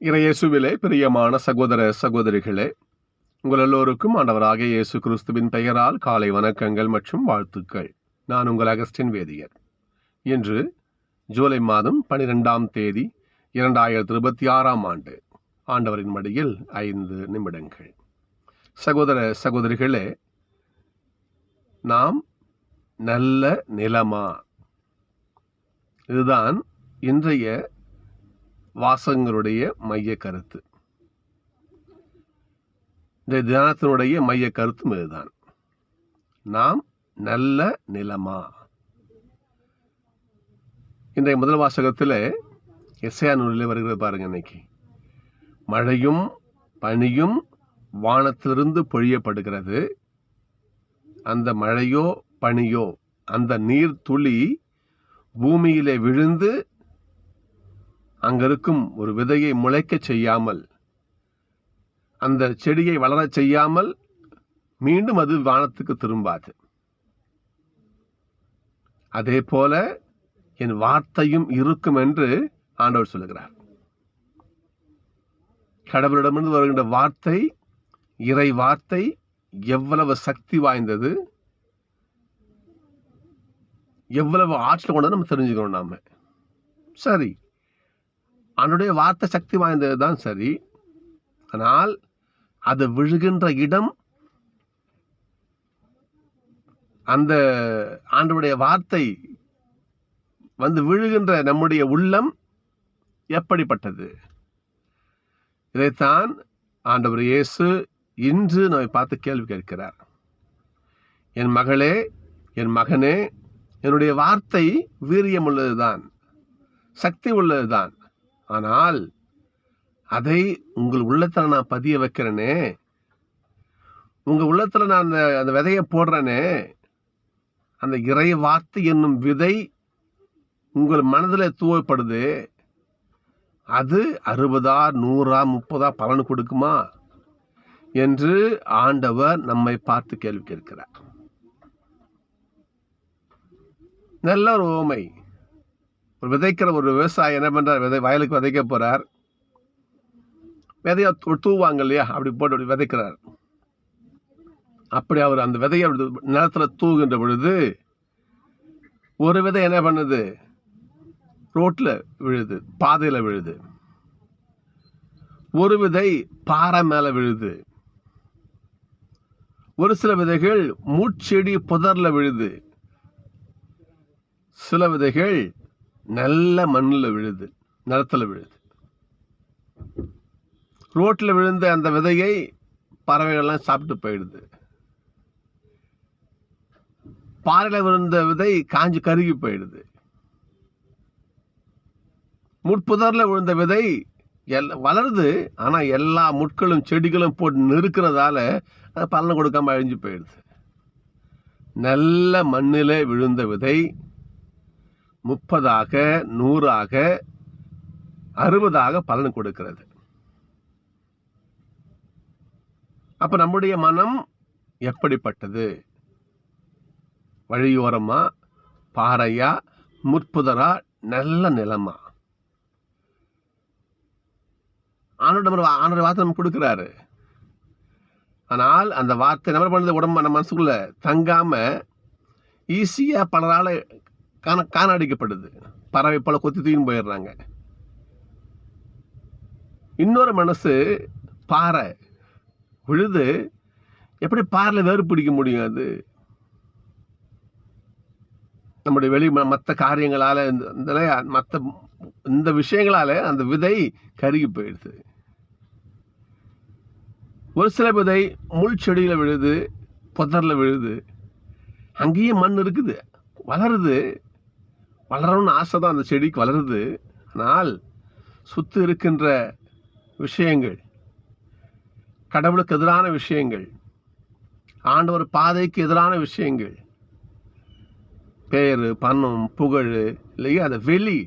இறையேசுவிலே பிரியமான சகோதர சகோதரிகளே, உங்கள் எல்லோருக்கும் ஆண்டவராகிய இயேசு கிறிஸ்துவின் பெயரால் காலை வணக்கங்கள் மற்றும் வாழ்த்துக்கள். நான் உங்கள் அகஸ்டின் வேதியர். இன்று ஜூலை மாதம் 12ஆம் தேதி 2026ஆம் ஆண்டு. ஆண்டவரின் மடியில் 5 நிமிடங்கள். சகோதர சகோதரிகளே, நாம் நல்ல நிலமா? இதுதான் இன்றைய வாசகங்களுடைய மைய கருத்து. இந்த தியானத்தினுடைய மைய கருத்தும் இதுதான். நாம் நல்ல நிலமா? இன்றைய முதல் வாசகத்தில் எசேயா நூலில் வருகிறது பாருங்க. இன்னைக்கு மழையும் பனியும் வானத்திலிருந்து பொழியப்படுகிறது. அந்த மழையோ பனியோ, அந்த நீர் துளி பூமியிலே விழுந்து அங்கிருக்கும் ஒரு விதையை முளைக்க செய்யாமல், அந்த செடியை வளரச் செய்யாமல் மீண்டும் அது வானத்துக்கு திரும்பாது. அதே போல என் வார்த்தையும் இருக்கும் என்று ஆண்டவர் சொல்லுகிறார். கடவுளிடமிருந்து வருகின்ற வார்த்தை, இறை வார்த்தை எவ்வளவு சக்தி வாய்ந்தது, எவ்வளவு ஆற்றல் கொண்டது நம்ம தெரிஞ்சுக்கணும். நாம சரி, அவனுடைய வார்த்தை சக்தி வாய்ந்தது தான் சரி. ஆனால் அது விழுகின்ற இடம், அந்த ஆண்டவருடைய வார்த்தை வந்து விழுகின்ற நம்முடைய உள்ளம் எப்படிப்பட்டது? இதைத்தான் ஆண்டவர் இயேசு இன்று நம்மை பார்த்து கேள்வி கேட்கிறார். என் மகளே, என் மகனே, என்னுடைய வார்த்தை வீரியம் உள்ளதுதான், சக்தி உள்ளதுதான். ஆனால் அதை உங்கள் உள்ளத்துல நான் பதிய வைக்கிறேனே, உங்க உள்ளத்துல நான் அந்த விதையை போடுறேனே, அந்த இறை வார்த்தை என்னும் விதை உங்கள் மனதில் தூவப்படுது. அது 60 100 30 பலன் கொடுக்குமா என்று ஆண்டவர் நம்மை பார்த்து கேள்வி கேட்கிறார். நல்ல ஒரு உவமை. ஒரு விதைக்கிற ஒரு விவசாயி என்ன பண்றார்? வயலுக்கு விதைக்க போறார். விதைய தூவாங்க இல்லையா, அப்படி போட்டு அப்படி விதைக்கிறார். அப்படி அவர் அந்த விதையை நிலத்துல தூவுகின்ற பொழுது ஒரு விதை என்ன பண்ணுது? ரோட்ல விழுது, பாதையில விழுது. ஒரு விதை பாறை மேல விழுது. ஒரு சில விதைகள் மூச்செடி புதர்ல விழுது. சில விதைகள் நல்ல மண்ணில் விழுது, நிலத்துல விழுது. ரோட்ல விழுந்த அந்த விதையை பறவைகள்லாம் சாப்பிட்டு போயிடுது. பாறையில விழுந்த விதை காஞ்சு கருகி போயிடுது. முட்புதர்ல விழுந்த விதை வளருது. ஆனா எல்லா முட்களும் செடிகளும் போட்டு நெருக்கிறதால அது பலன் கொடுக்காம அழிஞ்சு போயிடுது. நல்ல மண்ணிலே விழுந்த விதை 30 100 60 பலன் கொடுக்கிறது. அப்ப நம்முடைய மனம் எப்படிப்பட்டது? வழியோரமா, பாறையா, முற்புதரா, நல்ல நிலமா? ஆண்டவர் வார்த்தை நம்ம கொடுக்கிறாரு. ஆனால் அந்த வார்த்தை நம்ம பண்ணது உடம்பு நம்ம மனசுக்குள்ள தங்காம ஈஸியா பலரால காணடிக்கப்படுது. பறவை போல கொத்தி தூக்கின்னு போயிடுறாங்க. இன்னொரு மனசு பாறை விழுது. எப்படி பாறையில வேறு பிடிக்க முடியும்? அது நம்முடைய மற்ற காரியங்களால, மற்ற இந்த விஷயங்களால அந்த விதை கருகி போயிடுது. ஒரு சில விதை முள் செடியில விழுது, புதர்ல விழுது. அங்கேயும் மண் இருக்குது, வளருது. வளரணும்னு ஆசை தான் அந்த செடிக்கு, வளருது. ஆனால் சுத்தி இருக்கின்ற விஷயங்கள், கடவுளுக்கு எதிரான விஷயங்கள், ஆண்டவர் பாதைக்கு எதிரான விஷயங்கள், பேரு, பணம், புகழ் இல்லையா, அந்த வெளி,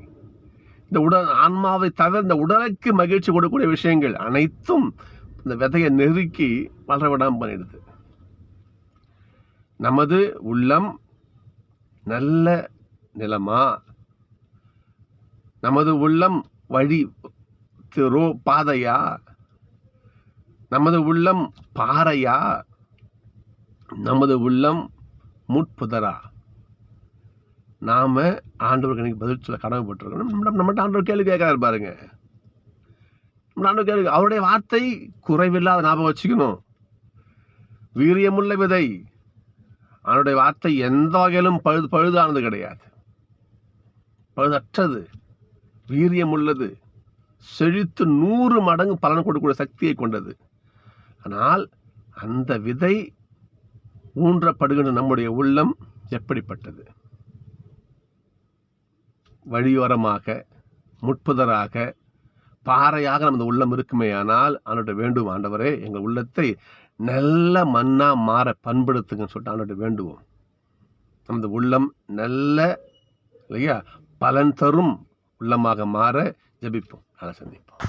இந்த உடல் ஆன்மாவை தவிர இந்த உடலுக்கு மகிழ்ச்சி கொடுக்கக்கூடிய விஷயங்கள் அனைத்தும் இந்த விதையை நெருக்கி வளர விடாம பண்ணிடுது. நமது உள்ளம் நல்ல நிலமா? நமது உள்ளம் வழி பாதையா? நமது உள்ளம் பாறையா? நமது உள்ளம் முட்புதரா? நாம ஆண்டவருக்கு இன்னைக்கு பதில் சொல்ல கடமைப்பட்டிருக்கோம். நம்மகிட்ட ஆண்டவர் கேள்வி கேட்கிறாரு பாருங்க. நம்ம ஆண்டவர் கேள்வி, அவருடைய வார்த்தை குறைவில்லாத ஞாபகம் வச்சுக்கணும். வீரியமுள்ள விதை. அவருடைய வார்த்தை எந்த வகையிலும் பழுதானது கிடையாது. பழுதற்றது, வீரியம் உள்ளது, செழித்து 100 மடங்கு பலன் கொடுக்கக்கூடிய சக்தியை கொண்டது. ஆனால் அந்த விதை ஊன்றப்படுகின்ற நம்முடைய உள்ளம் எப்படிப்பட்டது? வழியோரமாக, முட்புதராக, பாறையாக நமது உள்ளம் இருக்குமே. ஆனால் ஆண்டவர்கிட்ட வேண்டும், ஆண்டவரே எங்கள் உள்ளத்தை நல்ல மண்ணா மாற பண்படுத்துங்கன்னு சொல்லிட்டு ஆண்டவர்கிட்ட வேண்டுவோம். நமது உள்ளம் நல்ல இல்லையா பலன் தரும் உள்ளமாக மாற ஜெபிப்போம். அதை சந்திப்போம்.